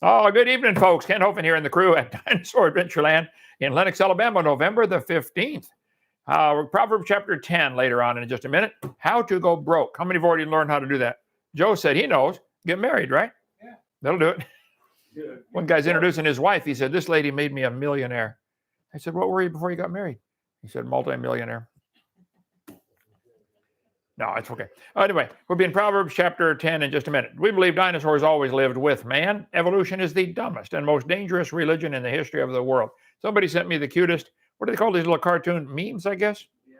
Oh, good evening, folks. Ken Hovind here in the crew at Dinosaur Adventureland in Lenox, Alabama, November the 15th. Proverbs chapter 10 later on in just a minute. How to go broke. How many have already learned how to do that? Joe said he knows. Get married, right? Yeah. That'll do it. Good. One guy's introducing his wife. He said, this lady made me a millionaire. I said, what were you before you got married? He said, multi-millionaire. No, it's okay. Anyway, we'll be in Proverbs chapter 10 in just a minute. We believe dinosaurs always lived with man. Evolution is the dumbest and most dangerous religion in the history of the world. Somebody sent me the cutest, what do they call these little cartoon memes, I guess? Yeah.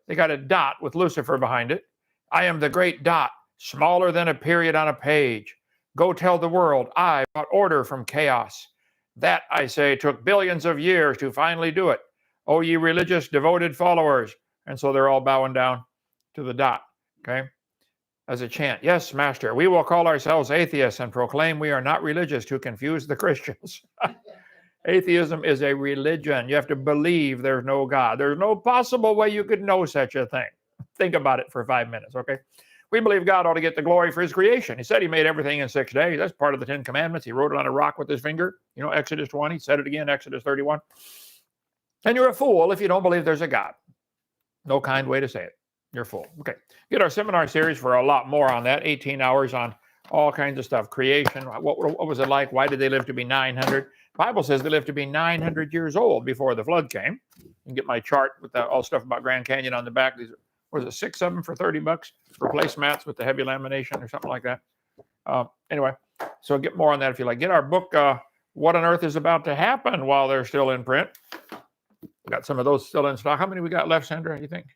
They got a dot with Lucifer behind it. I am the great dot, smaller than a period on a page. Go tell the world I brought order from chaos. That, I say, took billions of years to finally do it. O ye religious, devoted followers. And so they're all bowing down to the dot, okay? As a chant, yes, master, we will call ourselves atheists and proclaim we are not religious to confuse the Christians. Atheism is a religion. You have to believe there's no God. There's no possible way you could know such a thing. Think about it for 5 minutes, okay? We believe God ought to get the glory for his creation. He said he made everything in 6 days. That's part of the 10 Commandments. He wrote it on a rock with his finger. You know, Exodus 20, said it again, Exodus 31. And you're a fool if you don't believe there's a God. No kind way to say it. You're full. Okay. Get our seminar series for a lot more on that. 18 hours on all kinds of stuff. Creation. What was it like? Why did they live to be 900? The Bible says they lived to be 900 years old before the flood came. You can get my chart with all stuff about Grand Canyon on the back. These was it 6 of them for $30? Replace mats with the heavy lamination or something like that. Anyway, so get more on that if you like. Get our book, What on Earth is About to Happen, while they're still in print. Got some of those still in stock. How many we got left, Sandra, you think?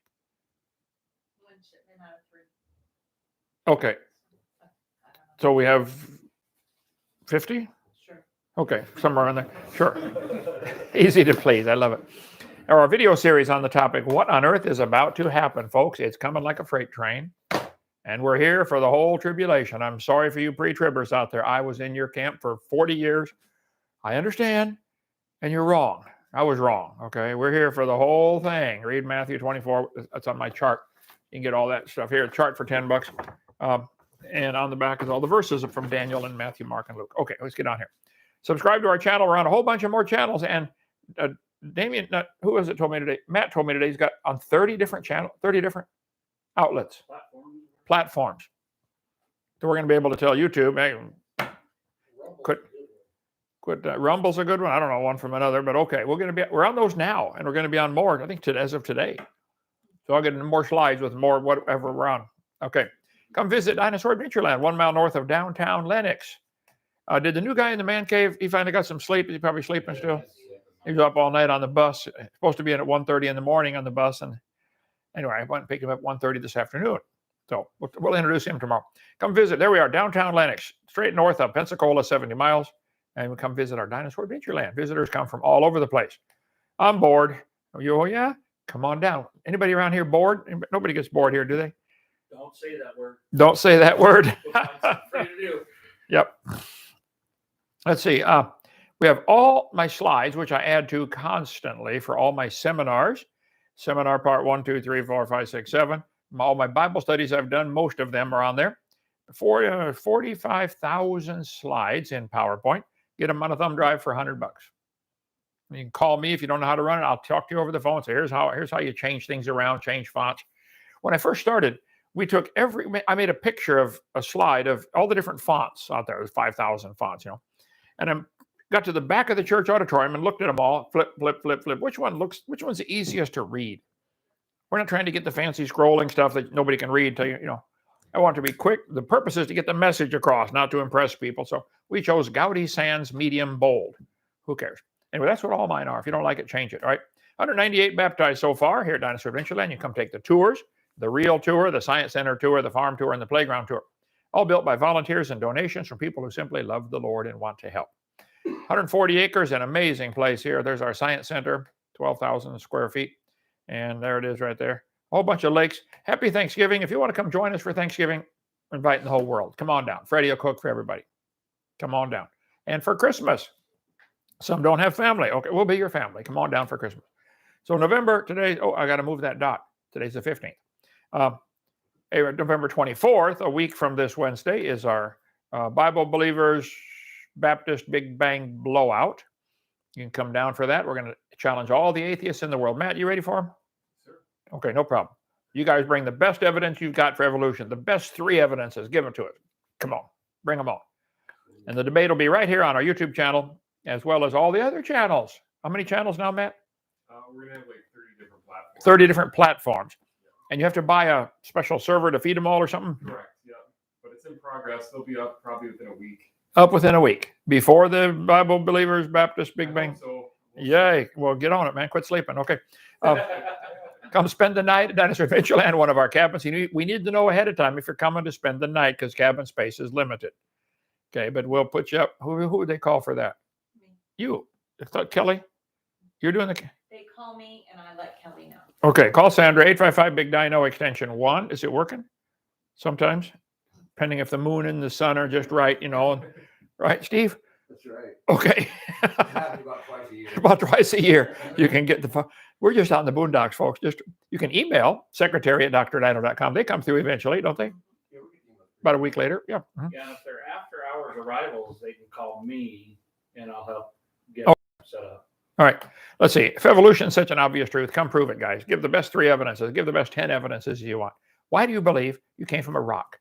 Okay. So we have 50? Sure. Okay, somewhere in there. Sure. Easy to please. I love it. Our video series on the topic, what on earth is about to happen, folks? It's coming like a freight train. And we're here for the whole tribulation. I'm sorry for you pre-tribbers out there. I was in your camp for 40 years. I understand. And you're wrong. I was wrong. Okay. We're here for the whole thing. Read Matthew 24. That's on my chart. You can get all that stuff here. Chart for $10. And on the back is all the verses from Daniel and Matthew, Mark, and Luke. Okay, let's get on here. Subscribe to our channel. We're on a whole bunch of more channels. And Damien, who was it told me today? Matt told me today he's got on 30 different channels, 30 different outlets, platforms. So we're going to be able to tell YouTube, hey, quit. Rumble's a good one. I don't know one from another, but okay, we're on those now, and we're going to be on more. I think as of today. So I'll get into more slides with more whatever we're on. Okay. Come visit Dinosaur Adventureland, 1 mile north of downtown Lenox. Did the new guy in the man cave, he finally got some sleep? Is he probably sleeping still? He was up all night on the bus. Supposed to be in at 1:30 in the morning on the bus. And anyway, I went and picked him up at 1:30 this afternoon. So we'll introduce him tomorrow. Come visit. There we are, downtown Lenox, straight north of Pensacola, 70 miles. And we come visit our Dinosaur Adventureland. Visitors come from all over the place. I'm bored. Oh, yeah? Come on down. Anybody around here bored? Nobody gets bored here, do they? Don't say that word. Don't say that word. Free to do. Yep. Let's see. We have all my slides, which I add to constantly for all my seminars. Seminar part 1, 2, 3, 4, 5, 6, 7. All my Bible studies I've done, most of them are on there. 45,000 slides in PowerPoint. Get them on a thumb drive for $100. You can call me if you don't know how to run it. I'll talk to you over the phone. So here's how you change things around, change fonts. When I first started, we took I made a picture of a slide of all the different fonts out there. There's 5,000 fonts, and I got to the back of the church auditorium and looked at them all, flip, flip, flip, flip. Which one's the easiest to read? We're not trying to get the fancy scrolling stuff that nobody can read till I want to be quick. The purpose is to get the message across, not to impress people. So we chose Gaudy Sans Medium Bold. Who cares? Anyway, that's what all mine are. If you don't like it, change it. All right. 198 baptized so far here at Dinosaur Adventureland. You come take the tours. The real tour, the science center tour, the farm tour, and the playground tour. All built by volunteers and donations from people who simply love the Lord and want to help. 140 acres, an amazing place here. There's our science center, 12,000 square feet. And there it is right there. A whole bunch of lakes. Happy Thanksgiving. If you want to come join us for Thanksgiving, we're inviting the whole world. Come on down. Freddie will cook for everybody. Come on down. And for Christmas, some don't have family. Okay, we'll be your family. Come on down for Christmas. So November, today, I got to move that dot. Today's the 15th. November 24th, a week from this Wednesday, is our Bible Believers Baptist Big Bang Blowout. You can come down for that. We're going to challenge all the atheists in the world. Matt, you ready for them? Sure. Okay, no problem. You guys bring the best evidence you've got for evolution, the best 3 evidences. Give them to us. Come on, bring them on. And the debate will be right here on our YouTube channel, as well as all the other channels. How many channels now, Matt? We're going to have like 30 different platforms. 30 different platforms. And you have to buy a special server to feed them all or something? Correct, yeah. But it's in progress. They'll be up probably within a week. Up within a week, before the Bible Believers Baptist Big Bang. So Yay. Well, get on it, man. Quit sleeping. Okay. Come spend the night at Dinosaur Adventureland, one of our cabins. We need to know ahead of time if you're coming to spend the night because cabin space is limited. Okay, but we'll put you up. Who would they call for that? Me. You. I thought, Kelly, you're doing the... They call me and I let Kelly know. Okay, call Sandra, 855 Big Dino extension 1. Is it working? Sometimes, depending if the moon and the sun are just right, right, Steve? That's right. Okay. It happens about twice a year. About twice a year, you can get the phone. We're just out in the boondocks, folks. You can email secretary@drdino.com. They come through eventually, don't they? Yeah, we can email. About a week later. Yeah. Mhm. Yeah, if they're after hours arrivals, they can call me and I'll help get Oh. them set up. All right. Let's see. If evolution is such an obvious truth, come prove it, guys. Give the best 3 evidences. Give the best 10 evidences you want. Why do you believe you came from a rock?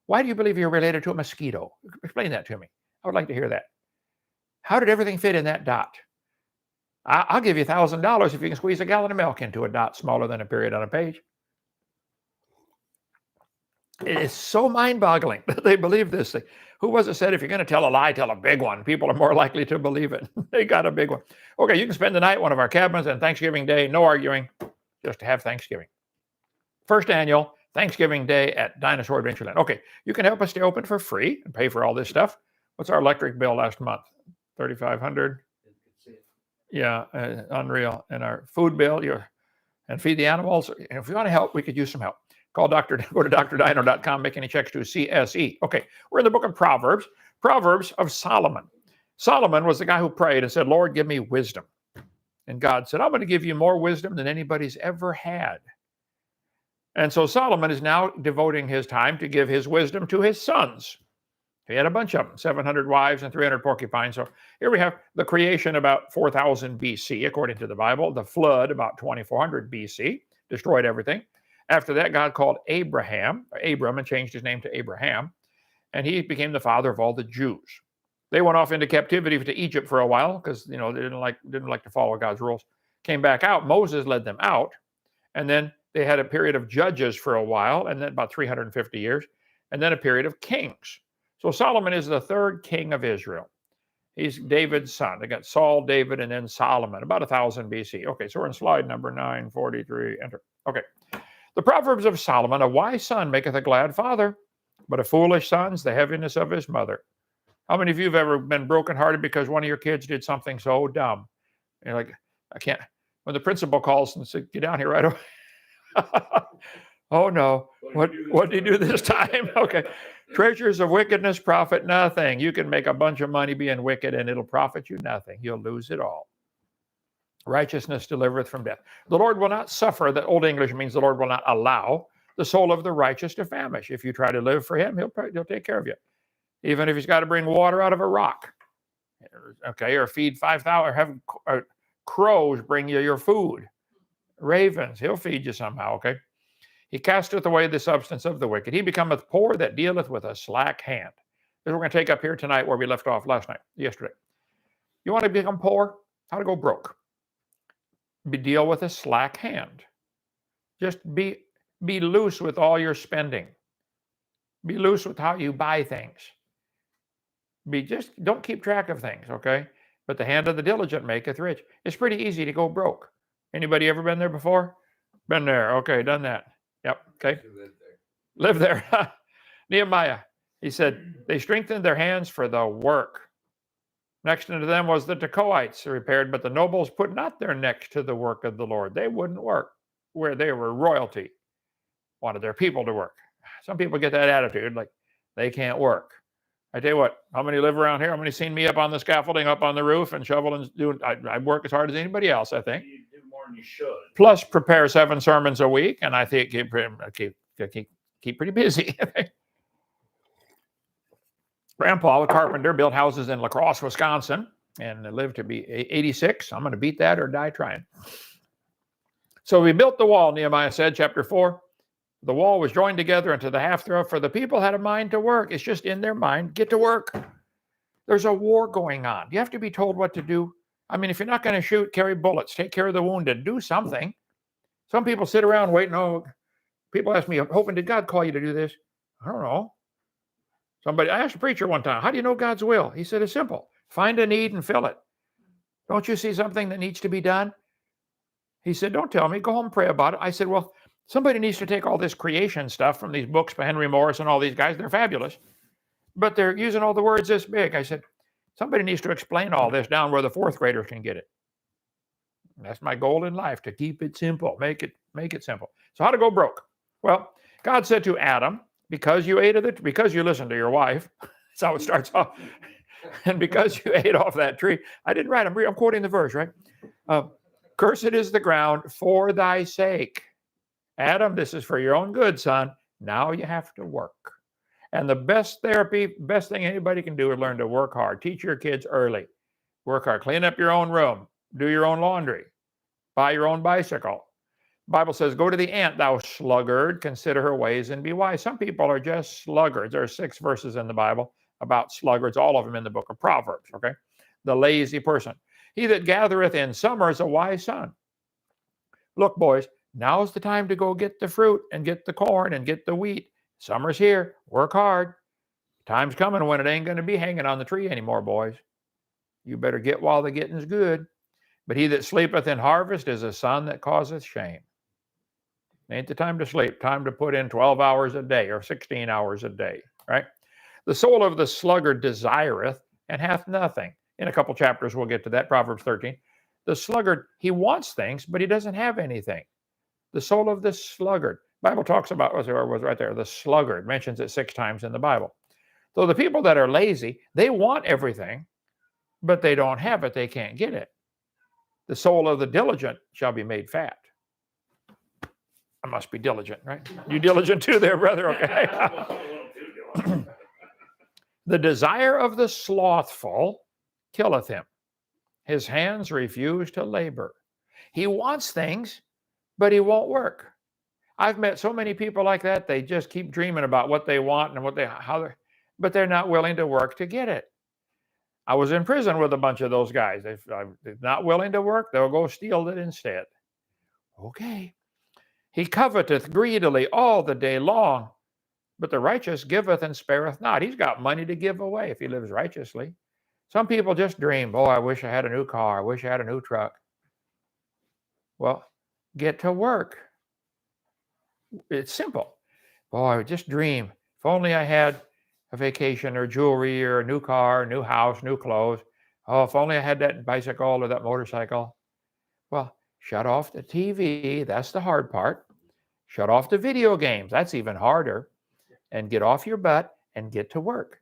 Why do you believe you're related to a mosquito? Explain that to me. I would like to hear that. How did everything fit in that dot? I'll give you $1,000 if you can squeeze a gallon of milk into a dot smaller than a period on a page. It is so mind-boggling that they believe this thing. Who was it said, if you're going to tell a lie, tell a big one. People are more likely to believe it. They got a big one. Okay, you can spend the night at one of our cabins on Thanksgiving Day. No arguing, just to have Thanksgiving. First annual Thanksgiving Day at Dinosaur Adventureland. Okay, you can help us stay open for free and pay for all this stuff. What's our electric bill last month? $3,500. Yeah, unreal. And our food bill, and feed the animals. And if you want to help, we could use some help. Go to drdino.com, make any checks to CSE. Okay, we're in the book of Proverbs. Proverbs of Solomon. Solomon was the guy who prayed and said, Lord, give me wisdom. And God said, I'm going to give you more wisdom than anybody's ever had. And so Solomon is now devoting his time to give his wisdom to his sons. He had a bunch of them, 700 wives and 300 porcupines. So here we have the creation about 4000 BC, according to the Bible. The flood about 2400 BC, destroyed everything. After that, God called Abram, and changed his name to Abraham. And he became the father of all the Jews. They went off into captivity to Egypt for a while because, they didn't like to follow God's rules. Came back out. Moses led them out. And then they had a period of judges for a while, and then about 350 years, and then a period of kings. So Solomon is the 3rd king of Israel. He's David's son. They got Saul, David, and then Solomon, about 1000 BC. Okay, so we're in slide number 943. Enter. Okay. The Proverbs of Solomon, a wise son maketh a glad father, but a foolish son's the heaviness of his mother. How many of you have ever been brokenhearted because one of your kids did something so dumb? You're like, I can't. When the principal calls and says, get down here right away. Oh no, what did he do this time? Okay. Treasures of wickedness profit nothing. You can make a bunch of money being wicked and it'll profit you nothing. You'll lose it all. Righteousness delivereth from death. The Lord will not suffer. The Old English means the Lord will not allow the soul of the righteous to famish. If you try to live for him, he'll take care of you. Even if he's got to bring water out of a rock. Okay, or feed 5,000, or have crows bring you your food. Ravens, he'll feed you somehow, okay? He casteth away the substance of the wicked. He becometh poor that dealeth with a slack hand. This is what we're going to take up here tonight where we left off yesterday. You want to become poor? How to go broke? Deal with a slack hand. Just be loose with all your spending. Be loose with how you buy things. Don't keep track of things, okay? But the hand of the diligent maketh rich. It's pretty easy to go broke. Anybody ever been there before? Been there. Okay, done that. Yep. Okay. Live there. Nehemiah, he said, they strengthened their hands for the work. Next unto them was the Tekoites repaired, but the nobles put not their necks to the work of the Lord. They wouldn't work where they were royalty. Wanted their people to work. Some people get that attitude, like they can't work. I tell you what, how many live around here? How many seen me up on the scaffolding, up on the roof and shoveling? I work as hard as anybody else, I think. You do more than you should. Plus prepare 7 sermons a week, and I think keep pretty busy. Grandpa, a carpenter, built houses in La Crosse, Wisconsin, and lived to be 86. I'm going to beat that or die trying. So we built the wall, Nehemiah said, chapter 4. The wall was joined together into the half thereof, for the people had a mind to work. It's just in their mind, get to work. There's a war going on. You have to be told what to do. I mean, if you're not going to shoot, carry bullets, take care of the wounded, do something. Some people sit around waiting. Oh, people ask me, Hovind, did God call you to do this? I don't know. I asked a preacher one time, how do you know God's will? He said, it's simple. Find a need and fill it. Don't you see something that needs to be done? He said, don't tell me. Go home and pray about it. I said, well, somebody needs to take all this creation stuff from these books by Henry Morris and all these guys. They're fabulous. But they're using all the words this big. I said, somebody needs to explain all this down where the fourth graders can get it. And that's my goal in life, to keep it simple, make it simple. So how to go broke? Well, God said to Adam, because you listened to your wife, that's how it starts off, and because you ate off that tree, I didn't write, I'm quoting the verse, right? Cursed is the ground for thy sake. Adam, this is for your own good, son. Now you have to work. And the best thing anybody can do is learn to work hard. Teach your kids early. Work hard. Clean up your own room. Do your own laundry. Buy your own bicycle. The Bible says, go to the ant, thou sluggard, consider her ways and be wise. Some people are just sluggards. There are 6 verses in the Bible about sluggards, all of them in the book of Proverbs, okay? The lazy person. He that gathereth in summer is a wise son. Look, boys, now's the time to go get the fruit and get the corn and get the wheat. Summer's here. Work hard. Time's coming when it ain't going to be hanging on the tree anymore, boys. You better get while the getting's good. But he that sleepeth in harvest is a son that causeth shame. Ain't the time to sleep. Time to put in 12 hours a day or 16 hours a day, right? The soul of the sluggard desireth and hath nothing. In a couple chapters, we'll get to that, Proverbs 13. The sluggard, he wants things, but he doesn't have anything. The soul of the sluggard. Bible talks about, was right there, the sluggard, mentions it 6 times in the Bible. So the people that are lazy, they want everything, but they don't have it, they can't get it. The soul of the diligent shall be made fat. I must be diligent, right? You diligent too there, brother, okay? The desire of the slothful killeth him. His hands refuse to labor. He wants things, but he won't work. I've met so many people like that. They just keep dreaming about what they want and but they're not willing to work to get it. I was in prison with a bunch of those guys. If they're not willing to work, they'll go steal it instead. Okay. He coveteth greedily all the day long, but the righteous giveth and spareth not. He's got money to give away if he lives righteously. Some people just dream, oh, I wish I had a new car. I wish I had a new truck. Well, get to work. It's simple. Boy, I just dream. If only I had a vacation or jewelry or a new car, new house, new clothes. Oh, if only I had that bicycle or that motorcycle. Well, shut off the TV. That's the hard part. Shut off the video games. That's even harder. And get off your butt and get to work.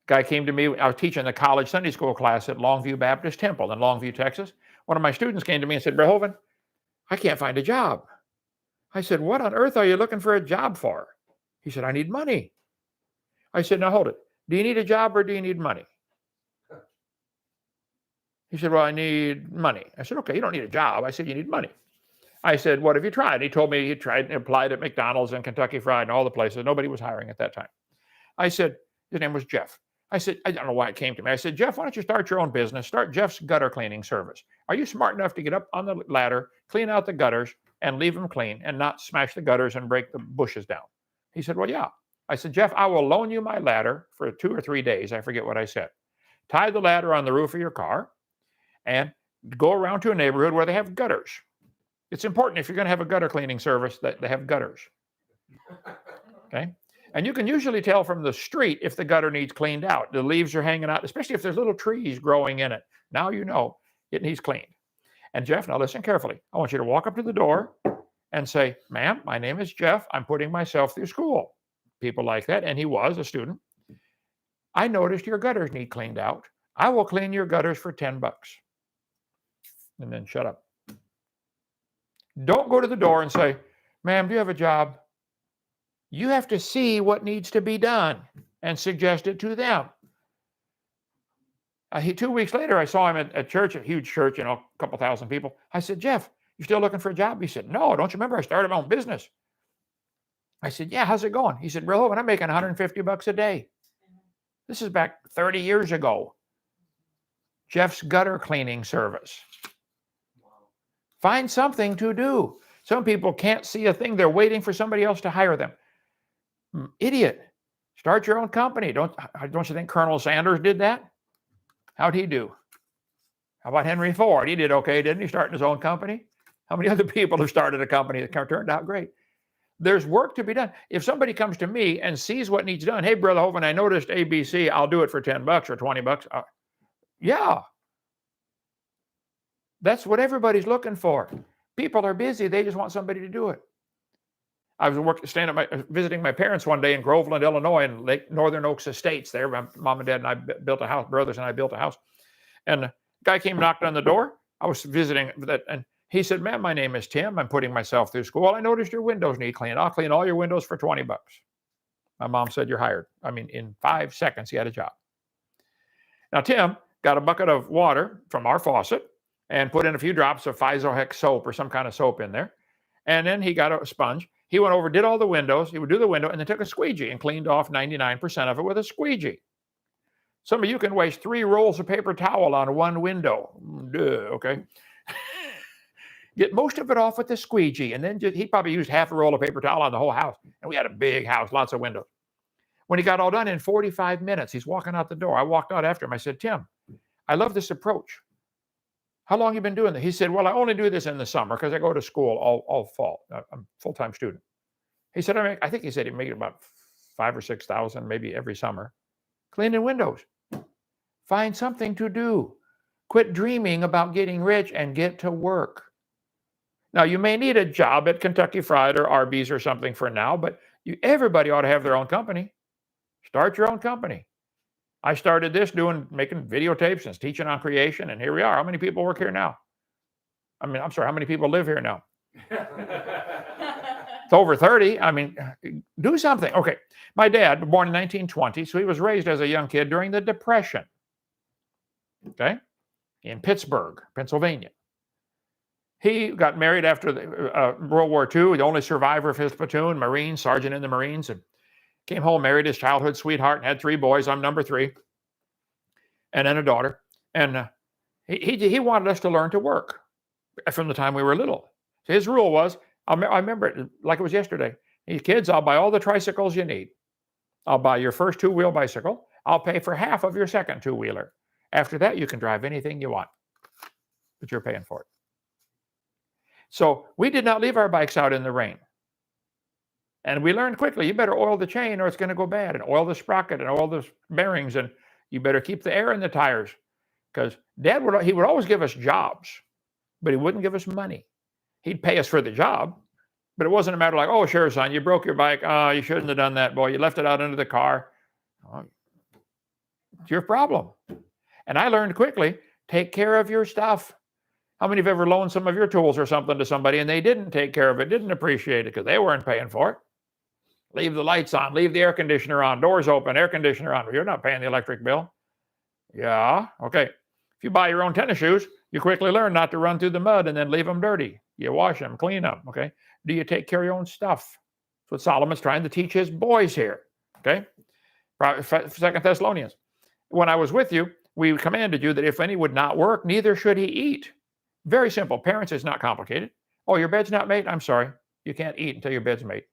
Guy came to me. I was teaching the college Sunday school class at Longview Baptist Temple in Longview, Texas. One of my students came to me and said, Brother Hovind, I can't find a job. I said, what on earth are you looking for a job for? He said, I need money. I said, now hold it. Do you need a job or do you need money? He said, well, I need money. I said, okay, you don't need a job. I said, you need money. I said, what have you tried? He told me he tried and applied at McDonald's and Kentucky Fried and all the places. Nobody was hiring at that time. I said, his name was Jeff. I said, I don't know why it came to me. I said, Jeff, why don't you start your own business? Start Jeff's gutter cleaning service. Are you smart enough to get up on the ladder, clean out the gutters, and leave them clean and not smash the gutters and break the bushes down? He said, well, yeah. I said, Jeff, I will loan you my ladder for 2 or 3 days. I forget what I said. Tie the ladder on the roof of your car and go around to a neighborhood where they have gutters. It's important if you're going to have a gutter cleaning service that they have gutters. Okay? And you can usually tell from the street if the gutter needs cleaned out. The leaves are hanging out, especially if there's little trees growing in it. Now you know it needs cleaned. And Jeff, now listen carefully. I want you to walk up to the door and say, ma'am, my name is Jeff. I'm putting myself through school. People like that. And he was a student. I noticed your gutters need cleaned out. I will clean your gutters for $10. And then shut up. Don't go to the door and say, ma'am, do you have a job? You have to see what needs to be done. and suggest it to them. 2 weeks later, I saw him at church, a huge church, a couple thousand people. I said, Jeff, you still looking for a job? He said, no, don't you remember I started my own business? I said, yeah, how's it going? He said, Brother Hovind, I'm making $150 a day. This is back 30 years ago. Jeff's gutter cleaning service. Find something to do. Some people can't see a thing. They're waiting for somebody else to hire them. Idiot. Start your own company. Don't you think Colonel Sanders did that? How'd he do? How about Henry Ford? He did okay, didn't he? Starting his own company. How many other people have started a company that turned out great? There's work to be done. If somebody comes to me and sees what needs done, hey, Brother Hovind, I noticed ABC, I'll do it for $10 or $20. Yeah. That's what everybody's looking for. People are busy. They just want somebody to do it. I was visiting my parents one day in Groveland, Illinois, in Lake Northern Oaks Estates. There, my mom and dad and I built a house. Brothers and I built a house. And the guy came, knocked on the door. I was visiting that, and he said, "Ma'am, my name is Tim. I'm putting myself through school. I noticed your windows need cleaning. I'll clean all your windows for $20." My mom said, "You're hired." I mean, in 5 seconds, he had a job. Now, Tim got a bucket of water from our faucet and put in a few drops of Physohex soap or some kind of soap in there. And then he got a sponge. He went over, did all the windows. He would do the window and then took a squeegee and cleaned off 99% of it with a squeegee. Some of you can waste 3 rolls of paper towel on one window. Okay. Get most of it off with the squeegee. And then he probably used half a roll of paper towel on the whole house. And we had a big house, lots of windows. When he got all done in 45 minutes, he's walking out the door. I walked out after him. I said, "Tim, I love this approach. How long have you been doing this?" He said, "Well, I only do this in the summer because I go to school all fall. I'm a full-time student." He said, I think he said he made about 5,000 or 6,000 maybe every summer cleaning windows. Find something to do. Quit dreaming about getting rich and get to work. Now, you may need a job at Kentucky Fried or Arby's or something for now, but everybody ought to have their own company. Start your own company. I started this making videotapes and teaching on creation, and here we are. How many people work here now? I mean, I'm sorry, how many people live here now? It's over 30. I mean, do something. Okay. My dad, born in 1920, so he was raised as a young kid during the Depression. Okay. In Pittsburgh, Pennsylvania. He got married after World War II, the only survivor of his platoon, Marine, sergeant in the Marines, and came home, married his childhood sweetheart, and had 3 boys. I'm number 3. And then a daughter. And he wanted us to learn to work from the time we were little. So his rule was, I remember it like it was yesterday. "Hey, kids, I'll buy all the tricycles you need. I'll buy your first 2-wheel bicycle. I'll pay for half of your second 2-wheeler. After that, you can drive anything you want, but you're paying for it." So we did not leave our bikes out in the rain. And we learned quickly, you better oil the chain or it's going to go bad, and oil the sprocket and oil the bearings, and you better keep the air in the tires. Because Dad would always give us jobs, but he wouldn't give us money. He'd pay us for the job, but it wasn't a matter like, "Oh, sure, son, you broke your bike. Oh, you shouldn't have done that, boy. You left it out under the car." Oh, it's your problem. And I learned quickly, take care of your stuff. How many have ever loaned some of your tools or something to somebody and they didn't take care of it, didn't appreciate it because they weren't paying for it? Leave the lights on, leave the air conditioner on, doors open, air conditioner on. You're not paying the electric bill. Yeah, okay. If you buy your own tennis shoes, you quickly learn not to run through the mud and then leave them dirty. You wash them, clean them, okay? Do you take care of your own stuff? That's what Solomon's trying to teach his boys here, okay? 2 Thessalonians. When I was with you, we commanded you that if any would not work, neither should he eat. Very simple. Parents, it's not complicated. "Oh, your bed's not made? I'm sorry. You can't eat until your bed's made."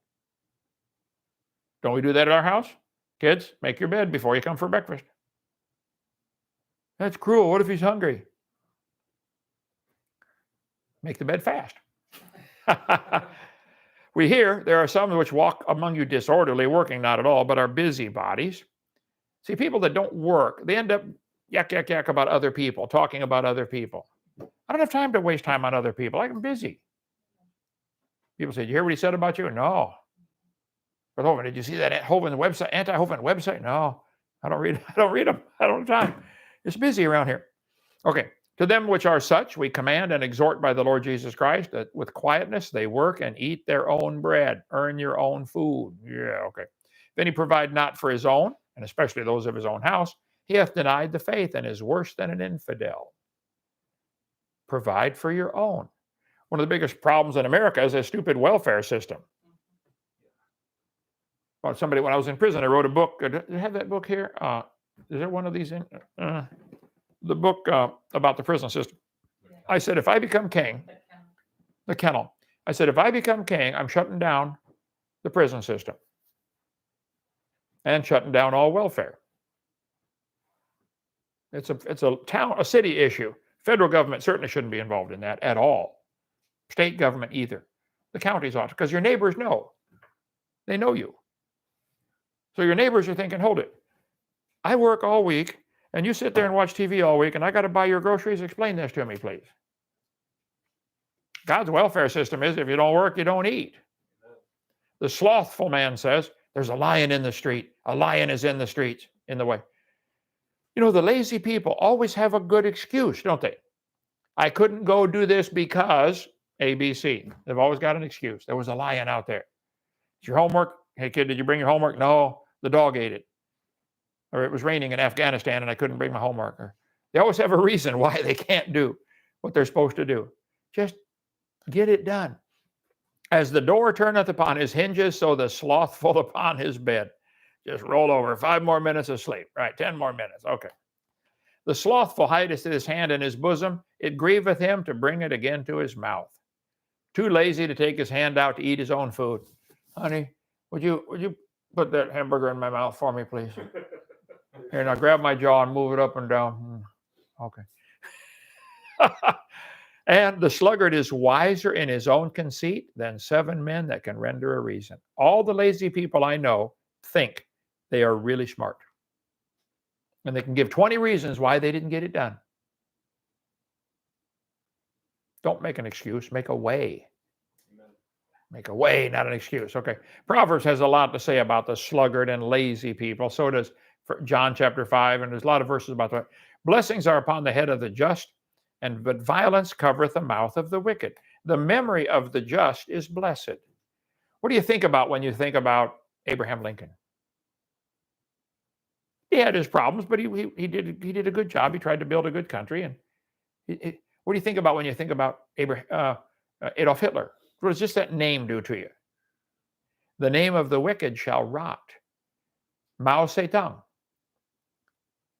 Don't we do that at our house? "Kids, make your bed before you come for breakfast." That's cruel. What if he's hungry? Make the bed fast. We hear there are some which walk among you disorderly, working not at all, but are busybodies. See, people that don't work, they end up yak about other people, talking about other people. I don't have time to waste time on other people. I'm busy. People say, "Did you hear what he said about you?" "No." "But Hovind, did you see that Hovind website, anti-Hovind website?" "No, I don't read them. I don't have time. It's busy around here." Okay. "To them which are such, we command and exhort by the Lord Jesus Christ, that with quietness they work and eat their own bread." Earn your own food. Yeah, okay. "If any provide not for his own, and especially those of his own house, he hath denied the faith and is worse than an infidel. Provide for your own. One of the biggest problems in America is a stupid welfare system. Well, somebody, when I was in prison, I wrote a book. Do you have that book here? Is there one of these in? The book about the prison system. I said, if I become king, the kennel. I said, if I become king, I'm shutting down the prison system and shutting down all welfare. It's a city issue. Federal government certainly shouldn't be involved in that at all. State government either. The counties ought to, because your neighbors know. They know you. So your neighbors are thinking, hold it. I work all week, and you sit there and watch TV all week, and I got to buy your groceries. Explain this to me, please. God's welfare system is if you don't work, you don't eat. The slothful man says, there's a lion in the street. A lion is in the streets, in the way. You know, the lazy people always have a good excuse, don't they? I couldn't go do this because ABC. They've always got an excuse. There was a lion out there. Is your homework? Hey, kid, did you bring your homework? No, the dog ate it. Or it was raining in Afghanistan and I couldn't bring my homework. Or they always have a reason why they can't do what they're supposed to do. Just get it done. As the door turneth upon his hinges, so the slothful upon his bed. Just roll over. 5 more minutes of sleep. Right, 10 more minutes. Okay. The slothful hideth his hand in his bosom. It grieveth him to bring it again to his mouth. Too lazy to take his hand out to eat his own food. Honey, would you put that hamburger in my mouth for me, please? Here, now grab my jaw and move it up and down. Okay. And the sluggard is wiser in his own conceit than 7 men that can render a reason. All the lazy people I know think they are really smart. And they can give 20 reasons why they didn't get it done. Don't make an excuse, make a way. Make a way, not an excuse. Okay. Proverbs has a lot to say about the sluggard and lazy people. So does John chapter 5, and there's a lot of verses about that. Blessings are upon the head of the just, but violence covereth the mouth of the wicked. The memory of the just is blessed. What do you think about when you think about Abraham Lincoln? He had his problems, but he did a good job. He tried to build a good country. And what do you think about when you think about Adolf Hitler? What does just that name do to you? The name of the wicked shall rot. Mao Zedong,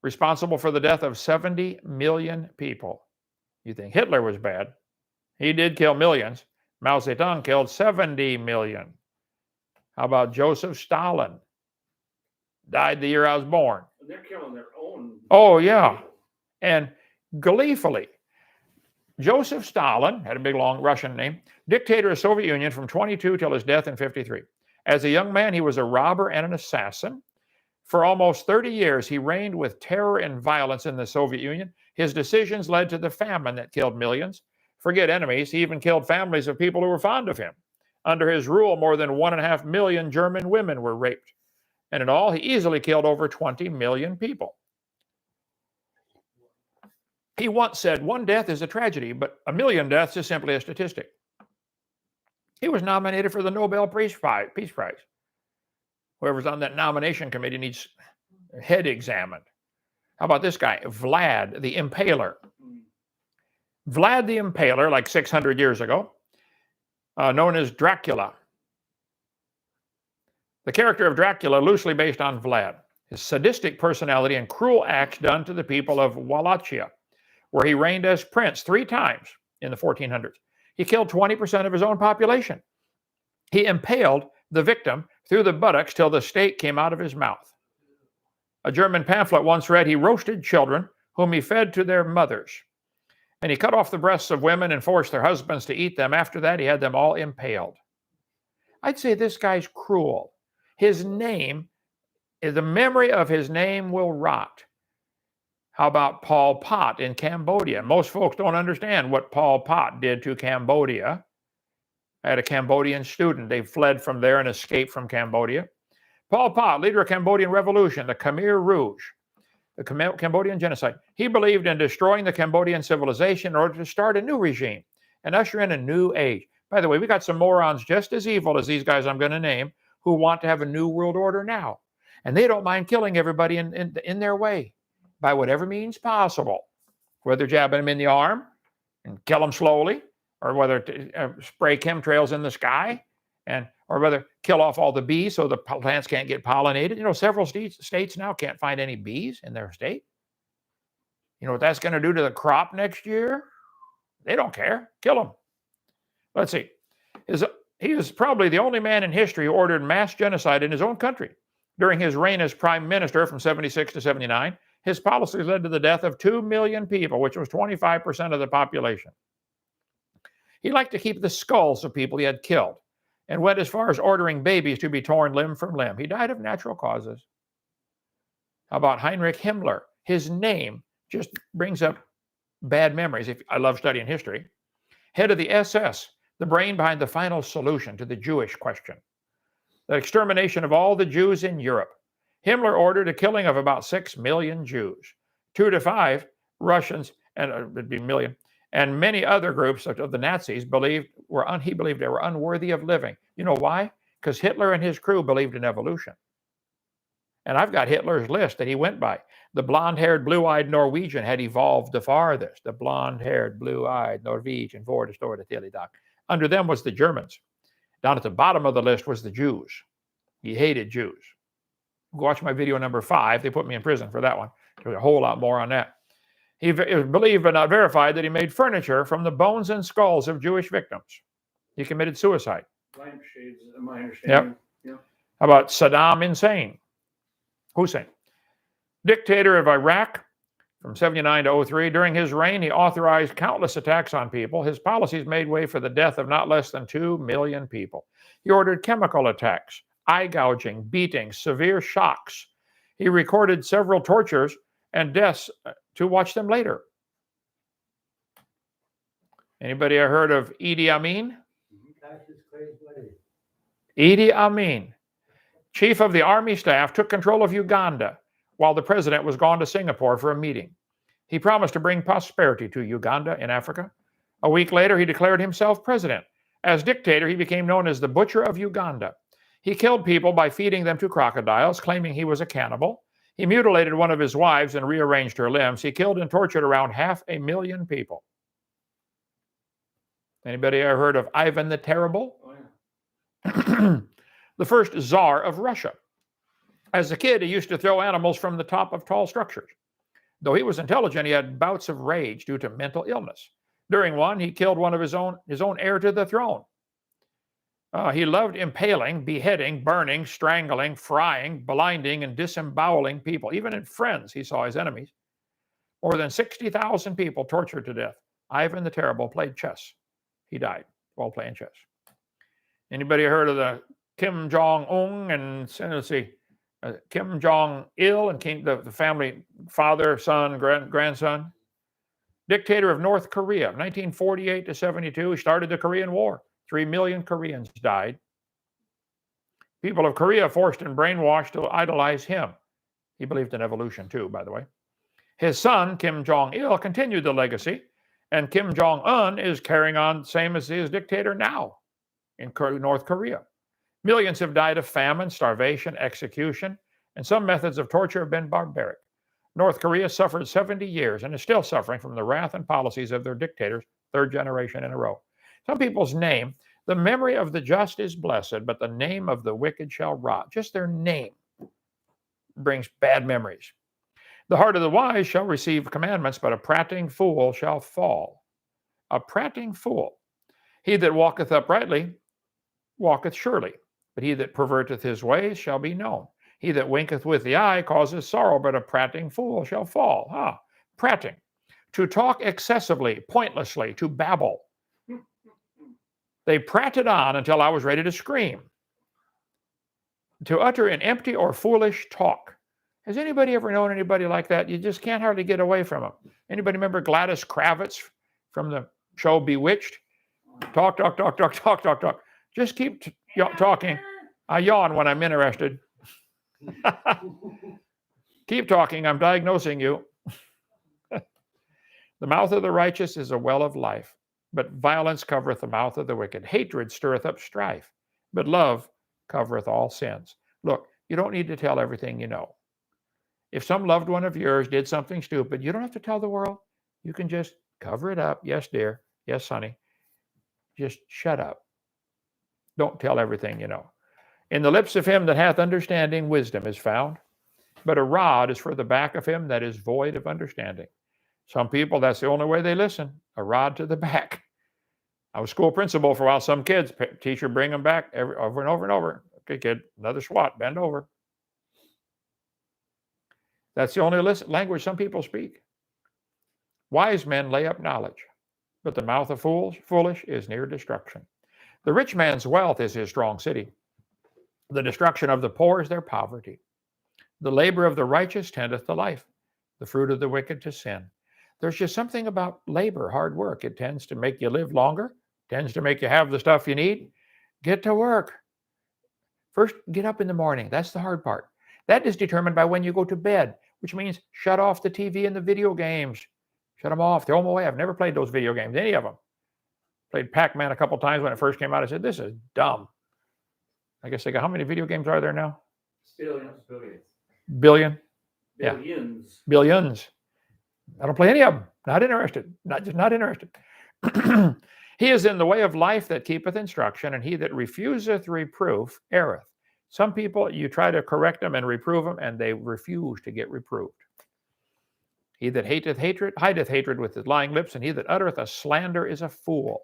responsible for the death of 70 million people. You think Hitler was bad. He did kill millions. Mao Zedong killed 70 million. How about Joseph Stalin? Died the year I was born. And they're killing their own. Oh, yeah. And gleefully, Joseph Stalin, had a big, long Russian name, dictator of the Soviet Union from 22 till his death in 53. As a young man, he was a robber and an assassin. For almost 30 years, he reigned with terror and violence in the Soviet Union. His decisions led to the famine that killed millions. Forget enemies, he even killed families of people who were fond of him. Under his rule, more than 1.5 million German women were raped. And in all, he easily killed over 20 million people. He once said, 1 death is a tragedy, but 1 million deaths is simply a statistic. He was nominated for the Nobel Peace Prize. Whoever's on that nomination committee needs head examined. How about this guy, Vlad the Impaler? Vlad the Impaler, like 600 years ago, known as Dracula. The character of Dracula, loosely based on Vlad, his sadistic personality and cruel acts done to the people of Wallachia, where he reigned as prince 3 times in the 1400s. He killed 20% of his own population. He impaled the victim through the buttocks till the stake came out of his mouth. A German pamphlet once read, he roasted children whom he fed to their mothers. And he cut off the breasts of women and forced their husbands to eat them. After that, he had them all impaled. I'd say this guy's cruel. His name, the memory of his name will rot. How about Pol Pot in Cambodia? Most folks don't understand what Pol Pot did to Cambodia. I had a Cambodian student. They fled from there and escaped from Cambodia. Pol Pot, leader of Cambodian Revolution, the Khmer Rouge, the Cambodian genocide. He believed in destroying the Cambodian civilization in order to start a new regime and usher in a new age. By the way, we got some morons just as evil as these guys I'm going to name who want to have a new world order now. And they don't mind killing everybody in their way by whatever means possible, whether jabbing them in the arm and kill them slowly, or whether to spray chemtrails in the sky, or whether kill off all the bees so the plants can't get pollinated. You know, several states now can't find any bees in their state. You know what that's going to do to the crop next year? They don't care. Kill them. Let's see. He is probably the only man in history who ordered mass genocide in his own country. During his reign as prime minister from 76 to 79, his policies led to the death of 2 million people, which was 25% of the population. He liked to keep the skulls of people he had killed and went as far as ordering babies to be torn limb from limb. He died of natural causes. How about Heinrich Himmler? His name just brings up bad memories. I love studying history. Head of the SS, the brain behind the final solution to the Jewish question, the extermination of all the Jews in Europe. Himmler ordered a killing of about 6 million Jews, 2 to 5 Russians, and it'd be a million, and many other groups of the Nazis he believed they were unworthy of living. You know why? Because Hitler and his crew believed in evolution. And I've got Hitler's list that he went by. The blonde-haired, blue-eyed Norwegian had evolved the farthest. The blonde-haired, blue-eyed Norwegian, vor det står det till I dag. Under them was the Germans. Down at the bottom of the list was the Jews. He hated Jews. Watch my video number 5. They put me in prison for that one. There's a whole lot more on that. He believed but not verified that he made furniture from the bones and skulls of Jewish victims. He committed suicide. Lampshades, my understanding. Yep. How about Saddam Hussein, dictator of Iraq from 79 to 03. During his reign, he authorized countless attacks on people. His policies made way for the death of not less than 2 million people. He ordered chemical attacks, eye gouging, beatings, severe shocks. He recorded several tortures and deaths to watch them later. Anybody ever heard of Idi Amin? Idi Amin, chief of the army staff, took control of Uganda while the president was gone to Singapore for a meeting. He promised to bring prosperity to Uganda in Africa. A week later, he declared himself president. As dictator, he became known as the Butcher of Uganda. He killed people by feeding them to crocodiles, claiming he was a cannibal. He mutilated one of his wives and rearranged her limbs. He killed and tortured around 500,000 people. Anybody ever heard of Ivan the Terrible? Oh, yeah. The first Tsar of Russia. As a kid, he used to throw animals from the top of tall structures. Though he was intelligent, he had bouts of rage due to mental illness. During one, he killed one of his own heir to the throne. He loved impaling, beheading, burning, strangling, frying, blinding, and disemboweling people. Even in friends, he saw his enemies. More than 60,000 people tortured to death. Ivan the Terrible played chess. He died while playing chess. Anybody heard of the Kim Jong-un and, let's see, Kim Jong-il and the family, father, son, grandson? Dictator of North Korea, 1948 to 72. He started the Korean War. 3 million Koreans died. People of Korea forced and brainwashed to idolize him. He believed in evolution too, by the way. His son, Kim Jong-il, continued the legacy, and Kim Jong-un is carrying on same as he is dictator now in North Korea. Millions have died of famine, starvation, execution, and some methods of torture have been barbaric. North Korea suffered 70 years and is still suffering from the wrath and policies of their dictators, 3rd generation in a row. Some people's name, the memory of the just is blessed, but the name of the wicked shall rot. Just their name brings bad memories. The heart of the wise shall receive commandments, but a prating fool shall fall. A prating fool. He that walketh uprightly walketh surely, but he that perverteth his ways shall be known. He that winketh with the eye causes sorrow, but a prating fool shall fall. Prating. To talk excessively, pointlessly, to babble. They prated on until I was ready to scream. To utter an empty or foolish talk. Has anybody ever known anybody like that? You just can't hardly get away from them. Anybody remember Gladys Kravitz from the show Bewitched? Talk. Just keep talking. I yawn when I'm interested. Keep talking. I'm diagnosing you. The mouth of the righteous is a well of life, but violence covereth the mouth of the wicked. Hatred stirreth up strife, but love covereth all sins. Look, You don't need to tell everything you know. If some loved one of yours did something stupid, you don't have to tell the world. You can just cover it up. Yes, dear. Yes, honey. Just shut up. Don't tell everything you know. In the lips of him that hath understanding, wisdom is found, but a rod is for the back of him that is void of understanding. Some people, that's the only way they listen, a rod to the back. I was school principal for a while. Some kids, teacher bring them back over and over and over. Okay, kid, another swat, bend over. That's the only language some people speak. Wise men lay up knowledge, but the mouth of foolish is near destruction. The rich man's wealth is his strong city. The destruction of the poor is their poverty. The labor of the righteous tendeth to life, the fruit of the wicked to sin. There's just something about labor, hard work. It tends to make you live longer, tends to make you have the stuff you need. Get to work. First, get up in the morning. That's the hard part. That is determined by when you go to bed, which means shut off the TV and the video games. Shut them off. Throw them away. I've never played those video games, any of them. Played Pac-Man a couple times when it first came out. I said, this is dumb. I guess they got, how many video games are there now? Billions. Billion? Yeah. Billions. Billions. I don't play any of them. Not interested. Not interested. He is in the way of life that keepeth instruction, and he that refuseth reproof erreth. Some people, you try to correct them and reprove them, and they refuse to get reproved. He that hateth hatred, hideth hatred with his lying lips, and he that uttereth a slander is a fool.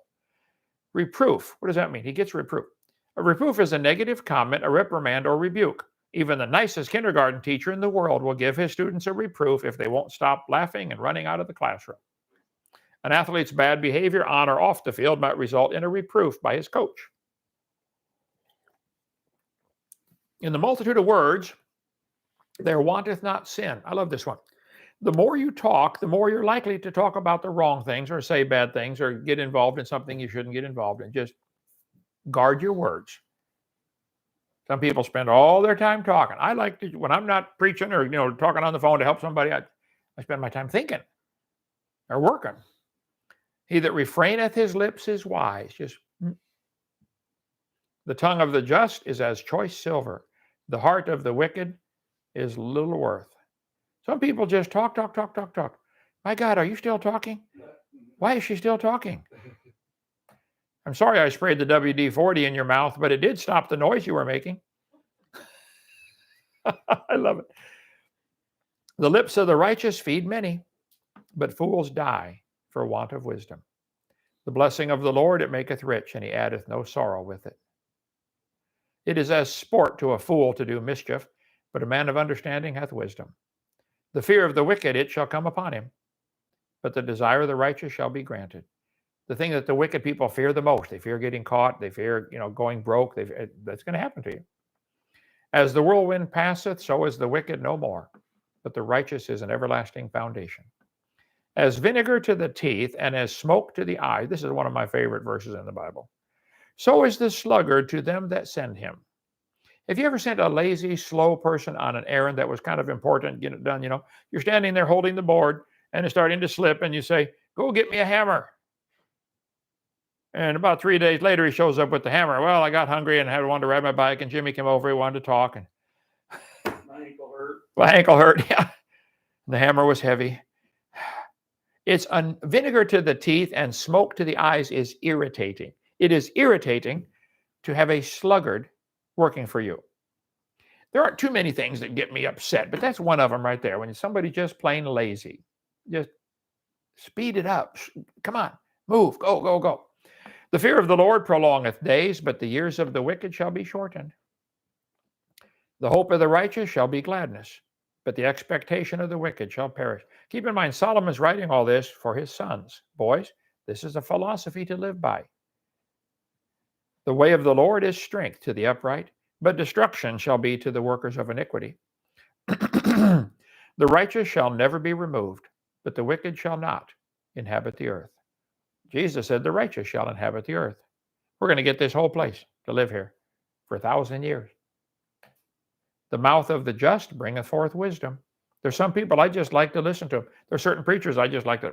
Reproof, what does that mean? He gets reproof. A reproof is a negative comment, a reprimand, or rebuke. Even the nicest kindergarten teacher in the world will give his students a reproof if they won't stop laughing and running out of the classroom. An athlete's bad behavior on or off the field might result in a reproof by his coach. In the multitude of words, there wanteth not sin. I love this one. The more you talk, the more you're likely to talk about the wrong things or say bad things or get involved in something you shouldn't get involved in. Just guard your words. Some people spend all their time talking. I like to, when I'm not preaching or talking on the phone to help somebody, I spend my time thinking or working. He that refraineth his lips is wise. The tongue of the just is as choice silver. The heart of the wicked is little worth. Some people just talk. My God, are you still talking? Why is she still talking? I'm sorry I sprayed the WD-40 in your mouth, but it did stop the noise you were making. I love it. The lips of the righteous feed many, but fools die for want of wisdom. The blessing of the Lord, it maketh rich, and he addeth no sorrow with it. It is as sport to a fool to do mischief, but a man of understanding hath wisdom. The fear of the wicked, it shall come upon him, but the desire of the righteous shall be granted. The thing that the wicked people fear the most, they fear getting caught, they fear, going broke, that's going to happen to you. As the whirlwind passeth, so is the wicked no more, but the righteous is an everlasting foundation. As vinegar to the teeth and as smoke to the eye, this is one of my favorite verses in the Bible, so is the sluggard to them that send him. Have you ever sent a lazy, slow person on an errand that was kind of important, get it done, You're standing there holding the board, and it's starting to slip, and you say, go get me a hammer. And about 3 days later, he shows up with the hammer. Well, I got hungry and I wanted to ride my bike, and Jimmy came over, he wanted to talk. And My ankle hurt. my ankle hurt, yeah. The hammer was heavy. It's vinegar to the teeth and smoke to the eyes is irritating. It is irritating to have a sluggard working for you. There aren't too many things that get me upset, but that's one of them right there. When somebody's just plain lazy, just speed it up. Come on, move, go. The fear of the Lord prolongeth days, but the years of the wicked shall be shortened. The hope of the righteous shall be gladness, but the expectation of the wicked shall perish. Keep in mind, Solomon's writing all this for his sons. Boys, this is a philosophy to live by. The way of the Lord is strength to the upright, but destruction shall be to the workers of iniquity. The righteous shall never be removed, but the wicked shall not inhabit the earth. Jesus said the righteous shall inhabit the earth. We're going to get this whole place to live here for 1,000 years. The mouth of the just bringeth forth wisdom. There's some people I just like to listen to. There's certain preachers I just like to.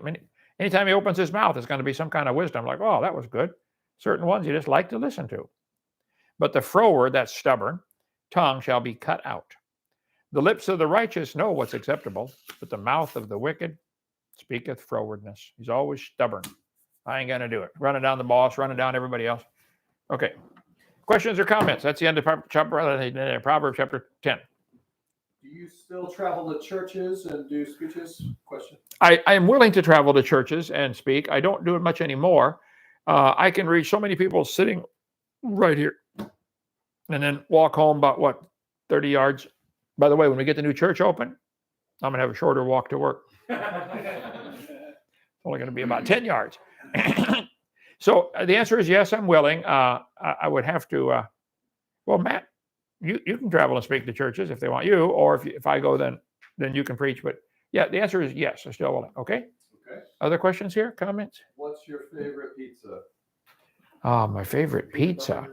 Anytime he opens his mouth, it's going to be some kind of wisdom. Like, oh, that was good. Certain ones you just like to listen to. But the froward, that stubborn tongue, shall be cut out. The lips of the righteous know what's acceptable, but the mouth of the wicked speaketh frowardness. He's always stubborn. I ain't going to do it. Running down the boss, running down everybody else. Okay. Questions or comments? That's the end of Proverbs chapter 10. Do you still travel to churches and do speeches? Question. I am willing to travel to churches and speak. I don't do it much anymore. I can reach so many people sitting right here and then walk home about, 30 yards. By the way, when we get the new church open, I'm going to have a shorter walk to work. It's only going to be about 10 yards. So the answer is yes, I'm willing. I would have to, well, Matt, you can travel and speak to churches if they want you, or if I go, then you can preach. But yeah, the answer is yes, I'm still willing. Okay? Okay. Other questions here, comments? What's your favorite pizza? Oh, my favorite pizza.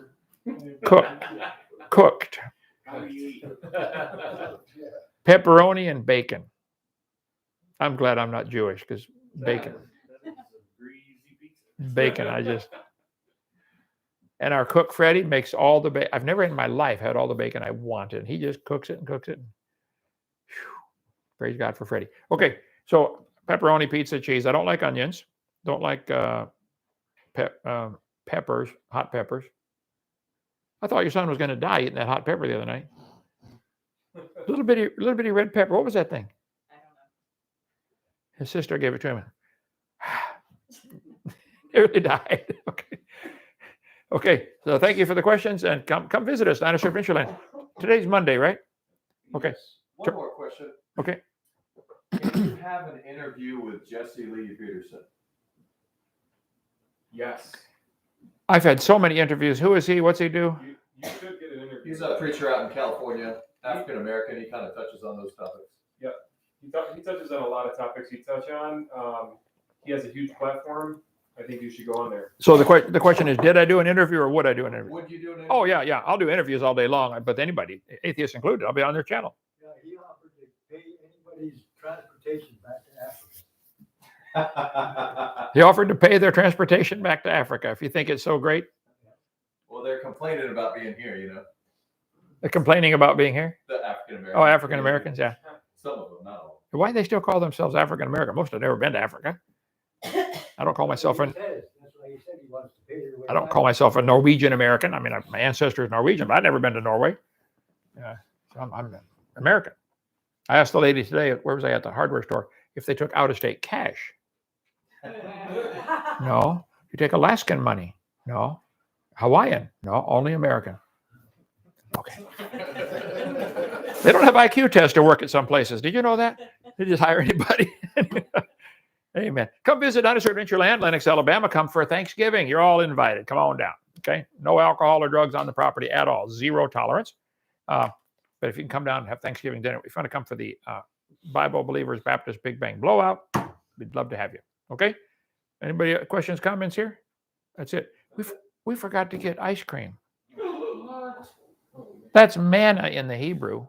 Cooked. How do you eat? Pepperoni and bacon. I'm glad I'm not Jewish because bacon. That is a greasy pizza. Bacon, and our cook Freddie makes all the bacon. I've never in my life had all the bacon I wanted. He just cooks it and cooks it. Whew. Praise God for Freddie. Okay, so pepperoni, pizza, cheese. I don't like onions. Don't like peppers, hot peppers. I thought your son was going to die eating that hot pepper the other night. Little bitty red pepper. What was that thing? I don't know. His sister gave it to him. Nearly died. Okay. So thank you for the questions, and come visit us, Dinosaur Adventureland. Today's Monday, right? Okay. Yes. One more question. Okay. Can you have an interview with Jesse Lee Peterson? Yes. I've had so many interviews. Who is he? What's he do? You should get an interview. He's a preacher out in California, African American. He kind of touches on those topics. He touches on a lot of topics you touch on. He has a huge platform. I think you should go on there. So the question is, did I do an interview or would I do an interview? Would you do an interview? Oh, yeah. I'll do interviews all day long, but anybody, atheists included, I'll be on their channel. Yeah, he offered to pay anybody's transportation back to Africa. He offered to pay their transportation back to Africa. If you think it's so great. Well, they're complaining about being here, you know, They're complaining about being here. the African Americans. Oh, African Americans, yeah. Some of them, not all. Why do they still call themselves African American? Most have never been to Africa. I don't call myself That's why he said he wants to pay their way I don't back. call myself a Norwegian American. I mean, my ancestor is Norwegian, but I've never been to Norway. Yeah, so I'm American. I asked the lady today, where was I at the hardware store, if they took out-of-state cash. No. You take Alaskan money? No. Hawaiian? No. Only American. Okay. They don't have IQ tests to work at some places. Did you know that? They just hire anybody. Amen. Come visit Dinosaur Adventureland, Lenox, Alabama. Come for Thanksgiving. You're all invited. Come on down. Okay. No alcohol or drugs on the property at all. Zero tolerance. But if you can come down and have Thanksgiving dinner, if you want to come for the Bible Believers Baptist Big Bang Blowout, we'd love to have you. Okay. Anybody questions, comments here? That's it. We forgot to get ice cream. That's manna in the Hebrew.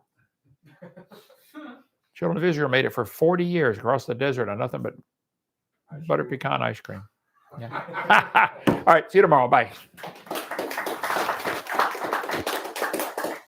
Children of Israel made it for 40 years across the desert on nothing but butter pecan ice cream. Yeah. All right. See you tomorrow. Bye.